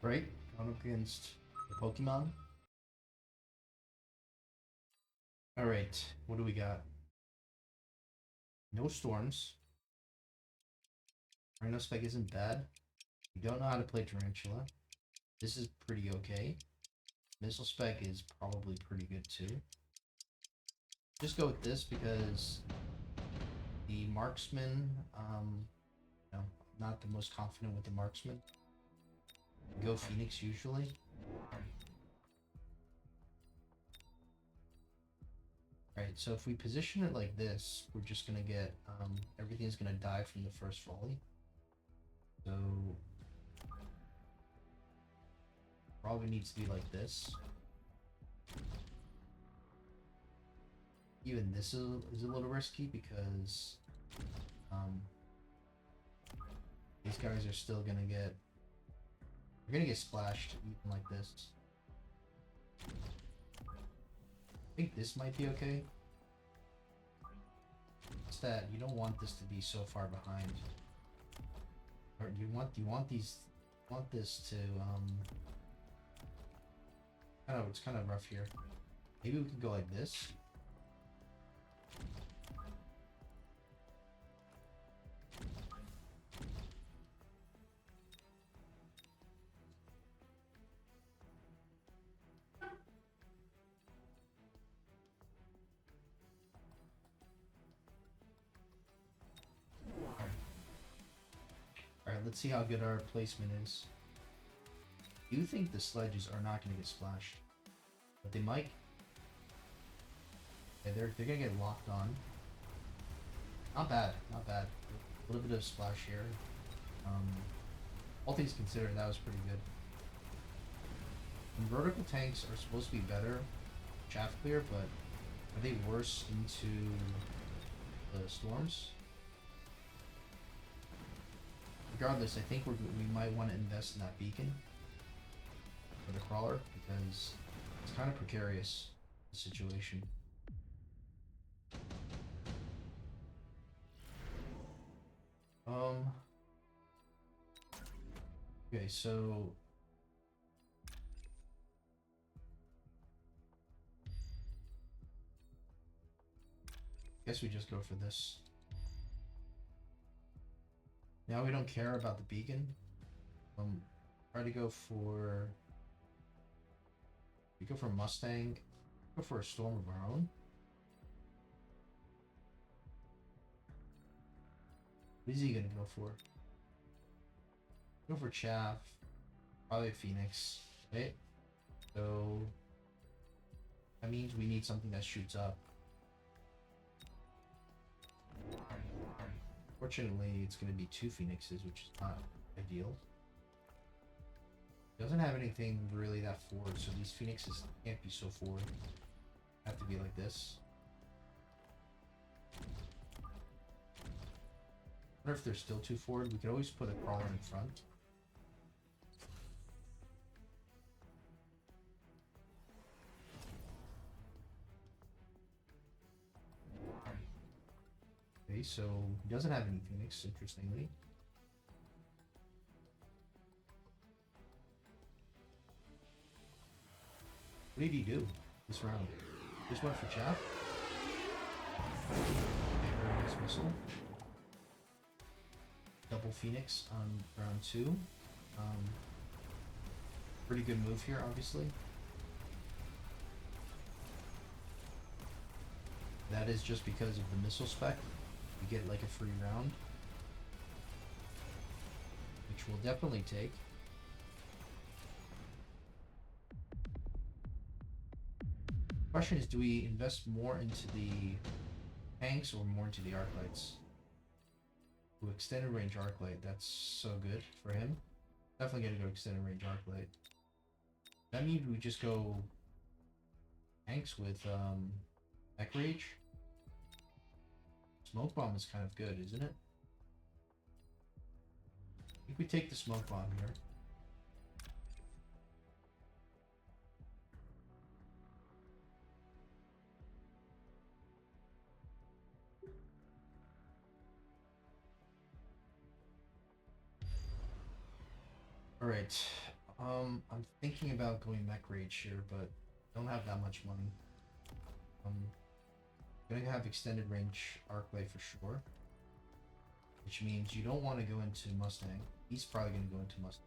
Right? Going up against the Pokemon. Alright, what do we got? No storms. Rhinospec isn't bad. We don't know how to play Tarantula. This is pretty okay. Missile Spec is probably pretty good too. Just go with this because the Marksman, no, I'm not the most confident with the Marksman. Go Phoenix usually. Right, so if we position it like this, we're just gonna get, everything's gonna die from the first volley. So, probably needs to be like this. Even this is a little risky because, these guys are still gonna get, they're gonna get splashed even like this. I think this might be okay. It's that you don't want this to be so far behind. Or you want this to it's kind of rough here. Maybe we could go like this. Alright, let's see how good our placement is. Do you think the sledges are not going to get splashed? But they might. Yeah, they're going to get locked on. Not bad, not bad. A little bit of splash here. All things considered, that was pretty good. And vertical tanks are supposed to be better chaff clear, but are they worse into the storms? Regardless, I think we might want to invest in that beacon for the crawler because it's kind of precarious, the situation. Okay, so guess we just go for this. Now we don't care about the beacon. Try to go for. We go for Mustang. Go for a storm of our own. What is he gonna go for? Go for Chaff. Probably a Phoenix. Right? So that means we need something that shoots up. Fortunately, it's going to be 2 Phoenixes, which is not ideal. Doesn't have anything really that forward, so these Phoenixes can't be so forward. Have to be like this. I wonder if they're still too forward. We could always put a crawler in front. Okay, so he doesn't have any Phoenix, interestingly. What did he do this round? Just went for Chaff. Very nice missile. Double Phoenix on round 2. Pretty good move here, obviously. That is just because of the missile spec. You get like a free round, which we'll definitely take. Question is, do we invest more into the tanks or more into the arc lights? Ooh, extended range arc light, that's so good for him. Definitely gonna go extended range arc light. That means we just go tanks with Mech Rage. Smoke bomb is kind of good, isn't it? I think we take the smoke bomb here. Alright. I'm thinking about going mech rage here, but don't have that much money. Um, gonna have extended range arc light for sure, which means you don't want to go into Mustang. He's probably gonna go into Mustang.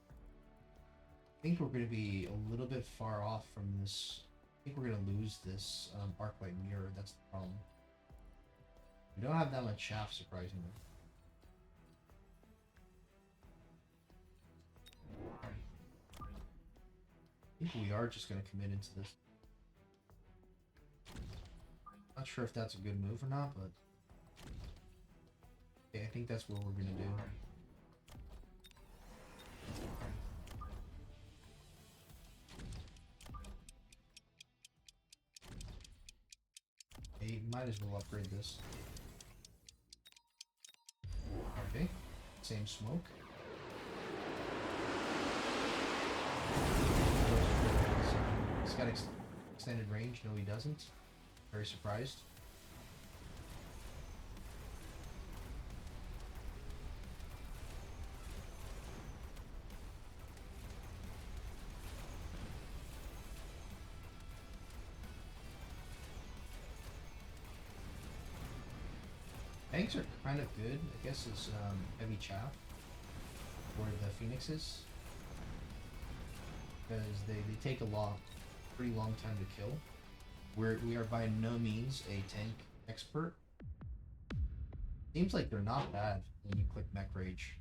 I think we're gonna be a little bit far off from this. I think we're gonna lose this arc light mirror. That's the problem. We don't have that much shaft, surprisingly. I think we are just gonna commit into this. Not sure if that's a good move or not, but okay, I think that's what we're gonna do. Okay, might as well upgrade this. Okay, same smoke. He's got extended range. No, he doesn't. Very surprised. Tanks are kind of good. I guess it's heavy chaff for the phoenixes because they take a pretty long time to kill. We are by no means a tank expert. Seems like they're not bad when you click mech rage.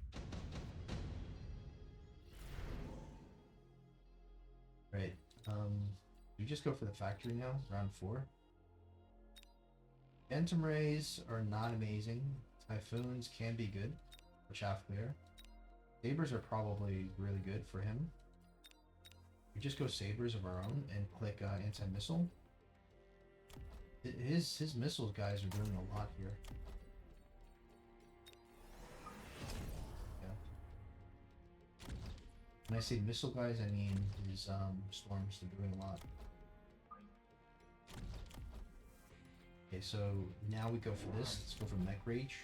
Right. We just go for the factory now, round 4. Phantom rays are not amazing. Typhoons can be good for chaff clear. Sabers are probably really good for him. We just go sabers of our own and click anti-missile. His missiles guys are doing a lot here. Yeah. When I say missile guys, I mean his storms. They're doing a lot. Okay, so now we go for this. Let's go for mech rage.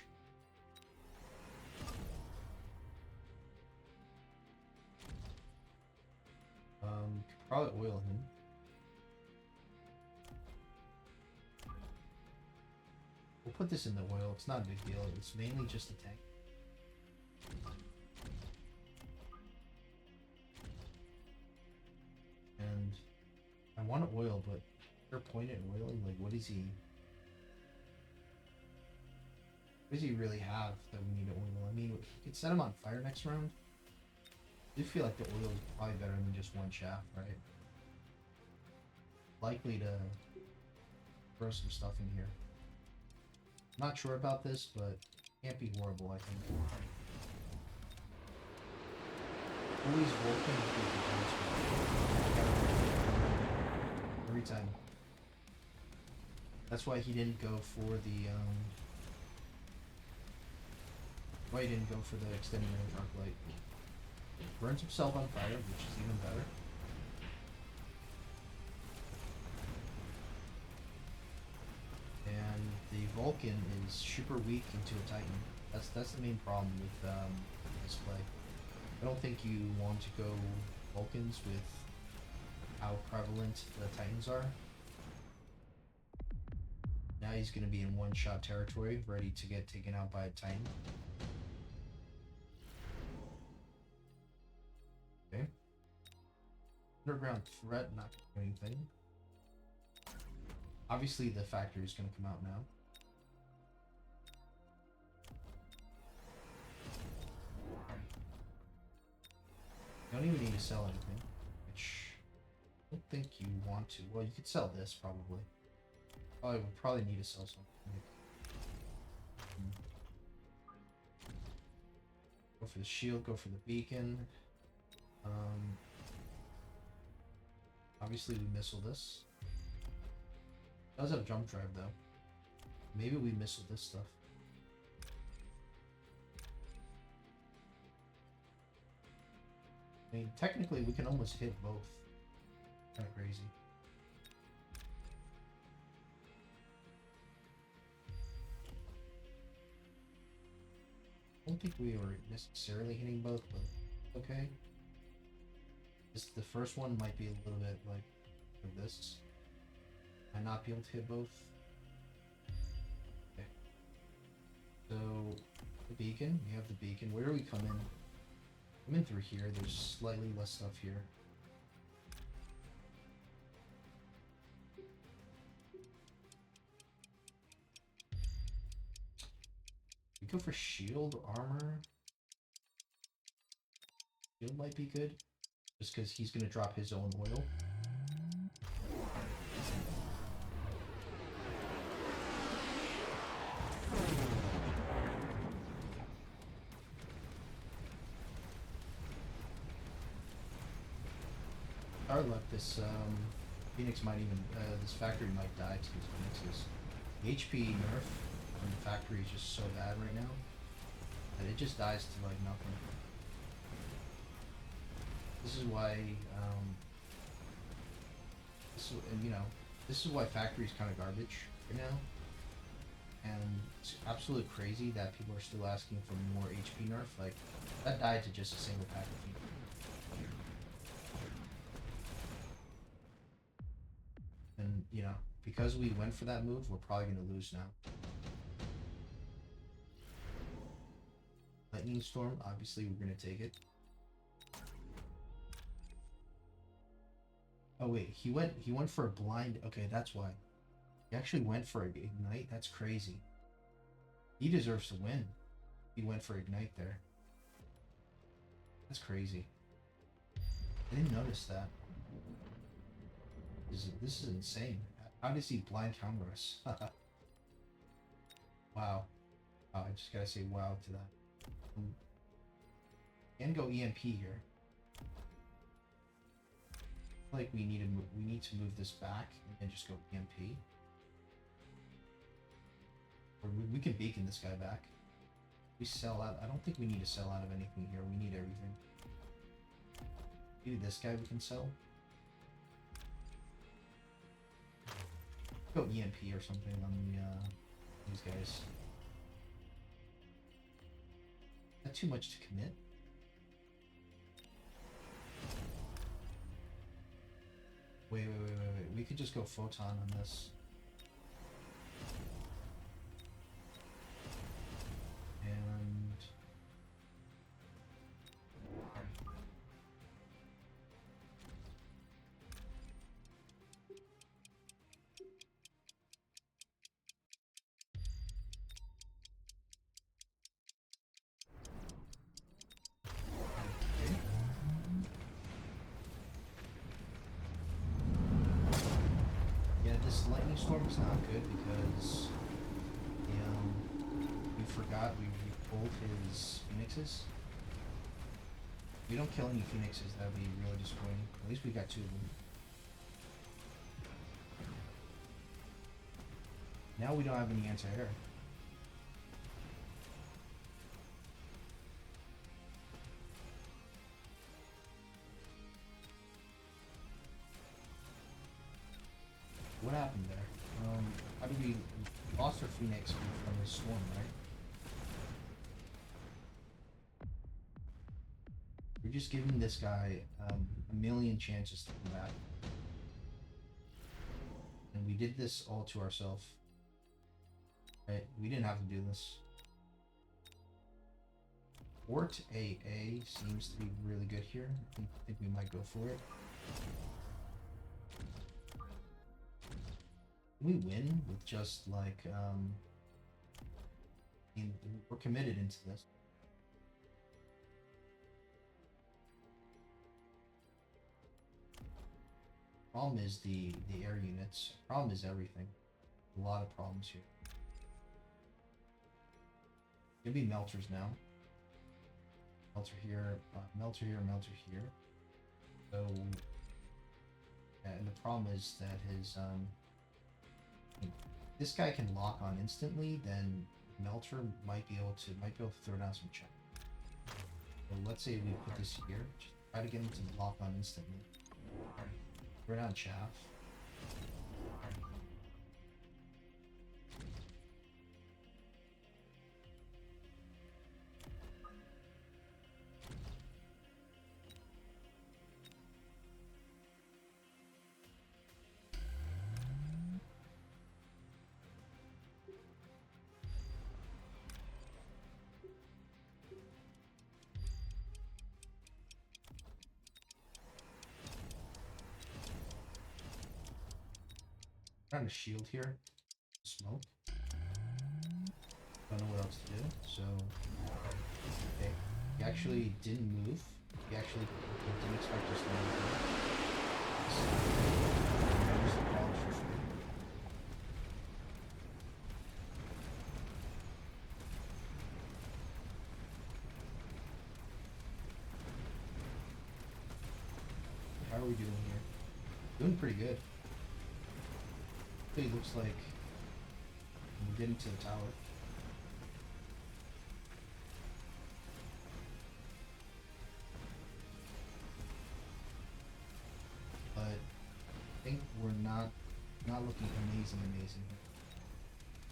Could probably oil him. We'll put this in the oil. It's not a big deal. It's mainly just a tank. And I want to oil, but they're point at oiling. Like, what is he? What does he really have that we need to oil? I mean, we could set him on fire next round. I do feel like the oil is probably better than just one shaft, right? Likely to throw some stuff in here. Not sure about this, but can't be horrible, I think. Always Vulcan every time. That's why he didn't go for the why he didn't go for the extended range arc light. Burns himself on fire, which is even better. And the Vulcan is super weak into a Titan. That's the main problem with this play. I don't think you want to go Vulcans with how prevalent the Titans are. Now he's going to be in one-shot territory, ready to get taken out by a Titan. Okay. Underground threat, not doing anything. Obviously the factory is going to come out now. You don't even need to sell anything, which I don't think you want to. Well, you could sell this probably. Probably need to sell something. Go for the shield, go for the beacon. Obviously we missile this. It does have jump drive though. Maybe we missile this stuff. I mean, technically we can almost hit both. Kind of crazy. I don't think we were necessarily hitting both, but okay. The first one might be a little bit like this. Might not be able to hit both. Okay. So the beacon, we have the beacon. Where do we come in? Come in through here. There's slightly less stuff here. We go for shield, armor. Shield might be good, just because he's gonna drop his own oil. Our luck, this Phoenix might even this factory might die to these Phoenixes. The HP nerf from the factory is just so bad right now that it just dies to like nothing. This is why this is why factory is kind of garbage right now, and it's absolutely crazy that people are still asking for more HP nerf. Like that died to just a single pack of Phoenix. And, because we went for that move, we're probably going to lose now. Lightning Storm, obviously we're going to take it. Oh wait, he went for a blind. Okay, that's why. He actually went for Ignite? That's crazy. He deserves to win. He went for Ignite there. That's crazy. I didn't notice that. This is insane. How does he blind counter us? Wow. I just gotta say wow to that. Can go EMP here. I feel like we need to move this back and just go EMP. Or we can beacon this guy back. We sell out. I don't think we need to sell out of anything here. We need everything. Maybe this guy we can sell. Go EMP or something on these guys. Not too much to commit. Wait. We could just go photon on this. And this lightning storm is not good because we forgot we pulled his phoenixes. If we don't kill any phoenixes, that would be really disappointing. At least we got 2 of them. Now we don't have any anti-air. What happened there? How did we lost our Phoenix from the storm, right? We're just giving this guy a million chances to come back. And we did this all to ourselves. Right? We didn't have to do this. Fort AA seems to be really good here. I think we might go for it. We win with just like we're committed into this. Problem is the air units. Problem is everything. A lot of problems here. Gonna be melters now. Melter here, melter here, melter here. So yeah, and the problem is that his this guy can lock on instantly, then Melter might be able to throw down some check. So let's say we put this here, just try to get him to lock on instantly. Throw down chaff. Trying to shield here. Smoke. Don't know what else to do. So, okay. He actually didn't move. He actually didn't expect us to move. So, use the polish for free. How are we doing here? Doing pretty good. It looks like we're getting to the tower. But I think we're not looking amazing.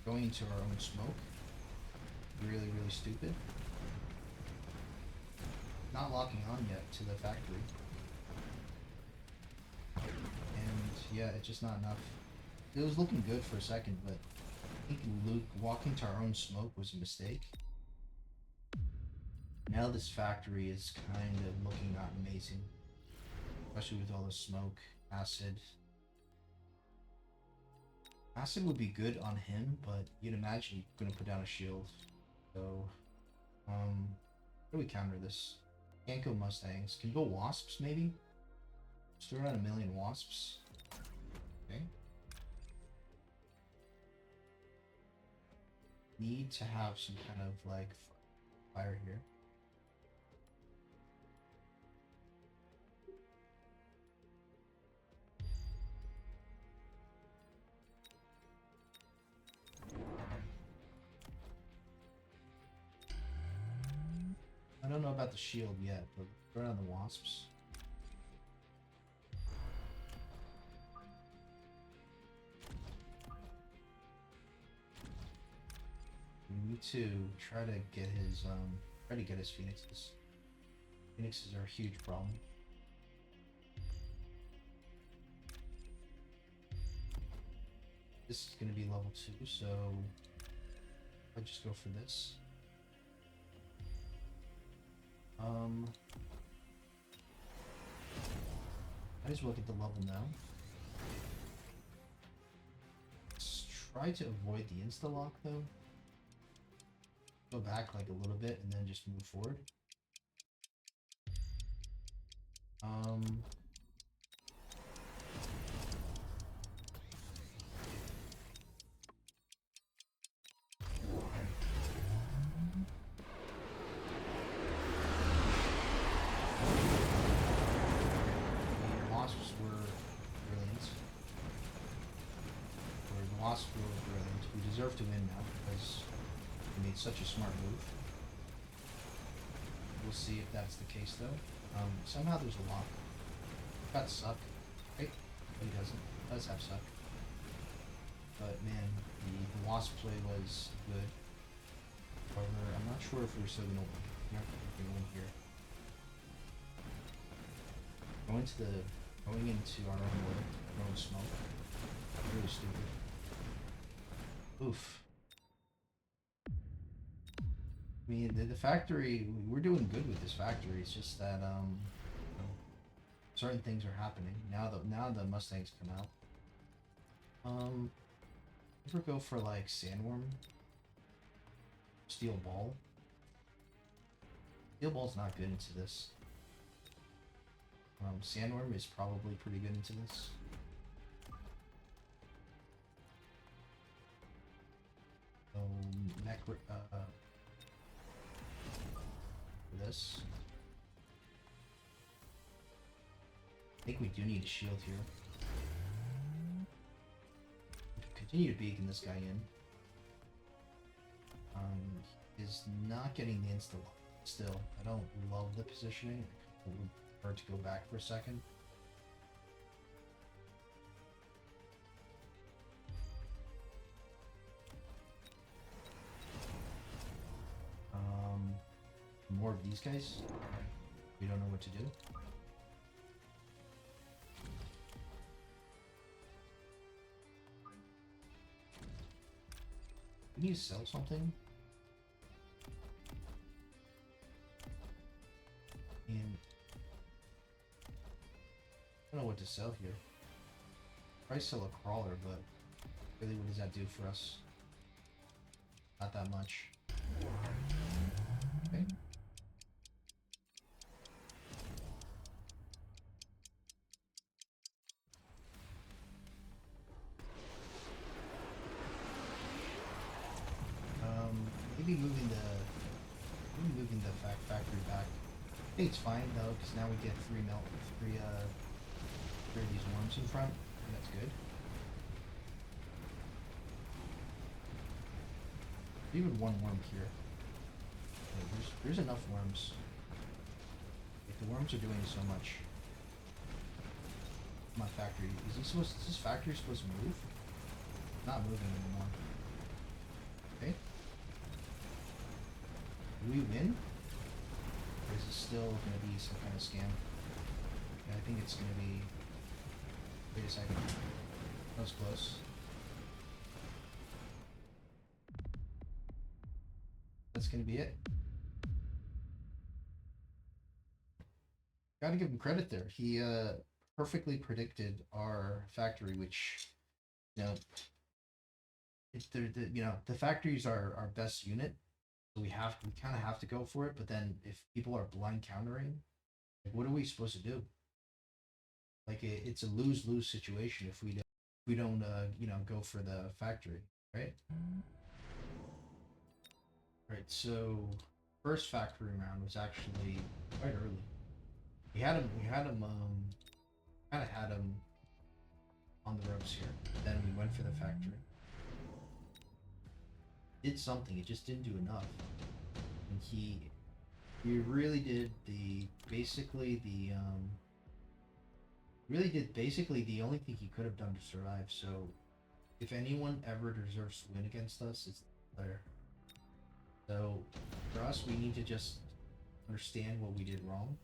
Going into our own smoke. Really stupid. Not locking on yet to the factory. And yeah, it's just not enough. It was looking good for a second, but I think Luke walking to our own smoke was a mistake. Now this factory is kind of looking not amazing. Especially with all the smoke, acid. Acid would be good on him, but you'd imagine he's gonna put down a shield. So, how do we counter this? Can't go Mustangs. Can go Wasps, maybe? Just throw out a million Wasps. Okay. Need to have some kind of, like, fire here. I don't know about the shield yet, but throw down the Wasps. We need to try to get his Phoenixes. Phoenixes are a huge problem. This is gonna be level 2, so I just go for this. Might as well get the level now. Let's try to avoid the insta-lock though. Go back like a little bit and then just move forward. We deserve to win now because we made such a smart move. We'll see if that's the case though. Somehow there's a lock. Got suck. Right? No, he doesn't. Does have suck. But man, the wasp play was good. However, I'm not sure if we're still gonna win. We're not gonna win here. Going into our own wood, our own smoke. Really stupid. Oof. I mean, the factory, we're doing good with this factory. It's just that, you know, certain things are happening. Now the Mustangs come out. Ever go for, like, Sandworm? Steel Ball? Steel Ball's not good into this. Sandworm is probably pretty good into this. For this. I think we do need a shield here. Continue to beacon this guy in. Is not getting the insta lock. Still, I don't love the positioning. I would prefer to go back for a second. More of these guys. We don't know what to do. We need to sell something. And I don't know what to sell here. Probably sell a crawler, but Really, what does that do for us? Not that much. Okay. Maybe moving the factory back. I think it's fine though, because now we get three of these worms in front. And that's good. Even one worm here. There's enough worms. Like, the worms are doing so much. My factory. Is this factory supposed to move? Not moving anymore. Okay. Do we win? Or is it still gonna be some kind of scam? Yeah, I think it's gonna be. Wait a second. That was close. That's gonna be it. Gotta give him credit there. He perfectly predicted our factory, which, you know, the factories are our best unit, so we kind of have to go for it. But then if people are blind countering, like, what are we supposed to do? Like, it's a lose-lose situation if we don't go for the factory, right? Right. So first factory round was actually quite early. We had him kind of had him on the ropes here. Then we went for the factory. Did something. It just didn't do enough. And he really did basically the only thing he could have done to survive. So if anyone ever deserves to win against us, it's the player. So for us, we need to just understand what we did wrong.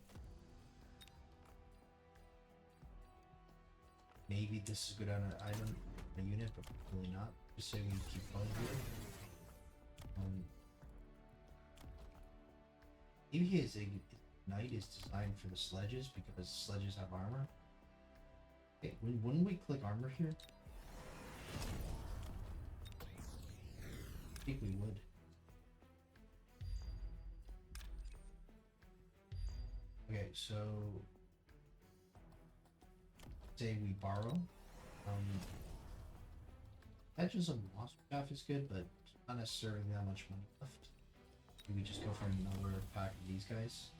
Maybe this is good on an item, a unit, but probably not. Just say we keep going here. Maybe his ignite is designed for the sledges because sledges have armor. Okay, wouldn't we click armor here? I think we would. Okay, so say we borrow. Edges of Wasp Staff is good, but not necessarily that much money left. Maybe we just go for another pack of these guys.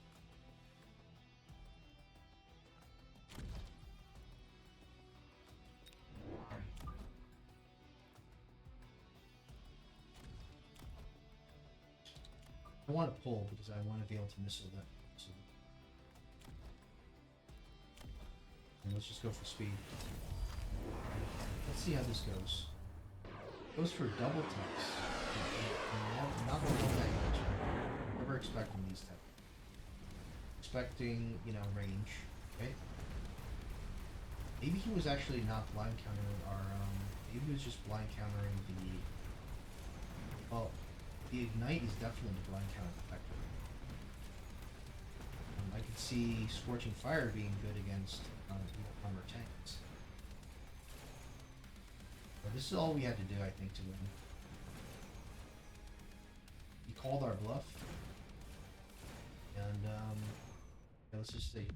I want to pull because I want to be able to missile that. So, and let's just go for speed. Let's see how this goes. Goes for double text. Not the whole language. Never expecting these types. Expecting, range. Okay. Maybe he was actually not blind countering our. Maybe he was just blind countering the. Well, the ignite is definitely the blind counter effective. I could see Scorching Fire being good against armor tanks. But this is all we had to do, I think, to win. He called our bluff. And, yeah, let's just see.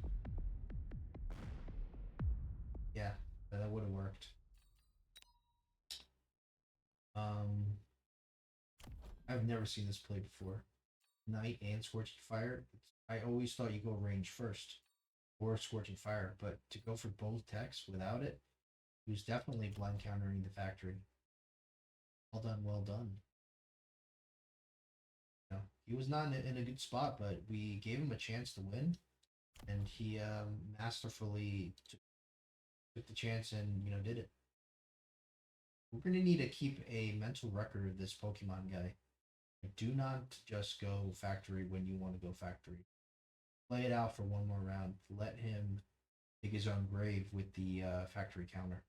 Yeah, that would have worked. I've never seen this play before. Knight and Scorching Fire. I always thought you go range first, or Scorching Fire, but to go for both techs without it, he was definitely blind countering the factory. Well done, well done. He was not in a good spot, but we gave him a chance to win, and he masterfully took the chance and did it. We're gonna need to keep a mental record of this Pokemon guy. Do not just go factory when you want to go factory. Play it out for one more round. Let him dig his own grave with the factory counter.